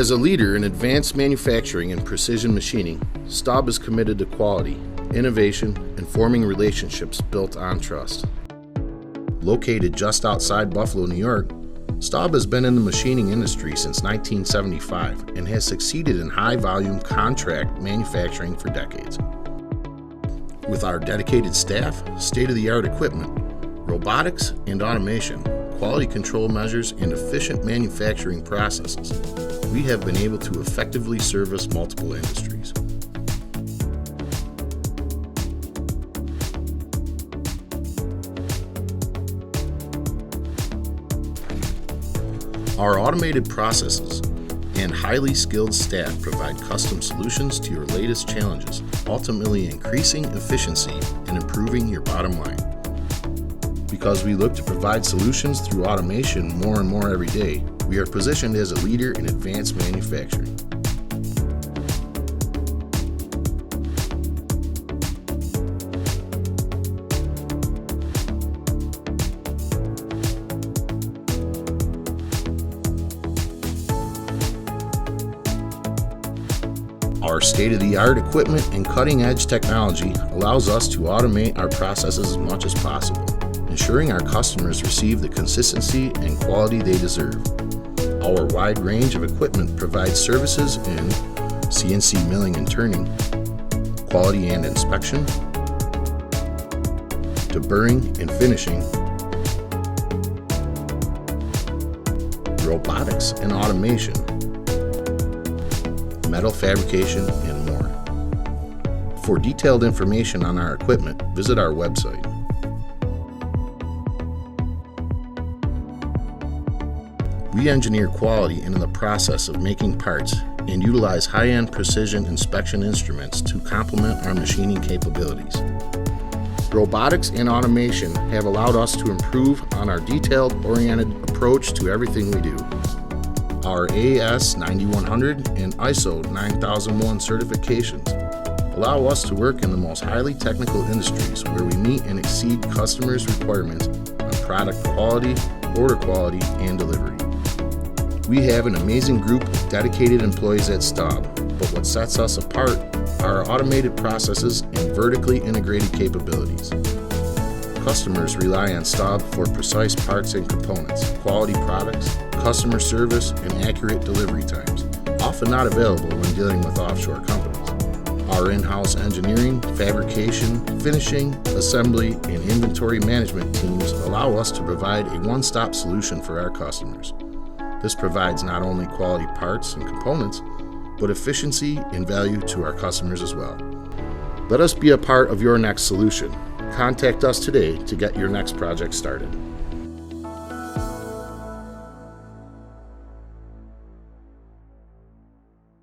As a leader in advanced manufacturing and precision machining, Staub is committed to quality, innovation, and forming relationships built on trust. Located just outside Buffalo, New York, Staub has been in the machining industry since 1975 and has succeeded in high-volume contract manufacturing for decades. With our dedicated staff, state-of-the-art equipment, robotics and automation, quality control measures, and efficient manufacturing processes, we have been able to effectively service multiple industries. Our automated processes and highly skilled staff provide custom solutions to your latest challenges, ultimately increasing efficiency and improving your bottom line. Because we look to provide solutions through automation more and more every day, we are positioned as a leader in advanced manufacturing. Our state-of-the-art equipment and cutting-edge technology allows us to automate our processes as much as possible, ensuring our customers receive the consistency and quality they deserve. Our wide range of equipment provides services in CNC milling and turning, quality and inspection, deburring and finishing, robotics and automation, metal fabrication, and more. For detailed information on our equipment, visit our website. We engineer quality into the process of making parts and utilize high-end precision inspection instruments to complement our machining capabilities. Robotics and automation have allowed us to improve on our detailed-oriented approach to everything we do. Our AS 9100 and ISO 9001 certifications allow us to work in the most highly technical industries where we meet and exceed customers' requirements on product quality, order quality, and delivery. We have an amazing group of dedicated employees at Staub, but what sets us apart are our automated processes and vertically integrated capabilities. Customers rely on Staub for precise parts and components, quality products, customer service, and accurate delivery times, often not available when dealing with offshore companies. Our in-house engineering, fabrication, finishing, assembly, and inventory management teams allow us to provide a one-stop solution for our customers. This provides not only quality parts and components, but efficiency and value to our customers as well. Let us be a part of your next solution. Contact us today to get your next project started.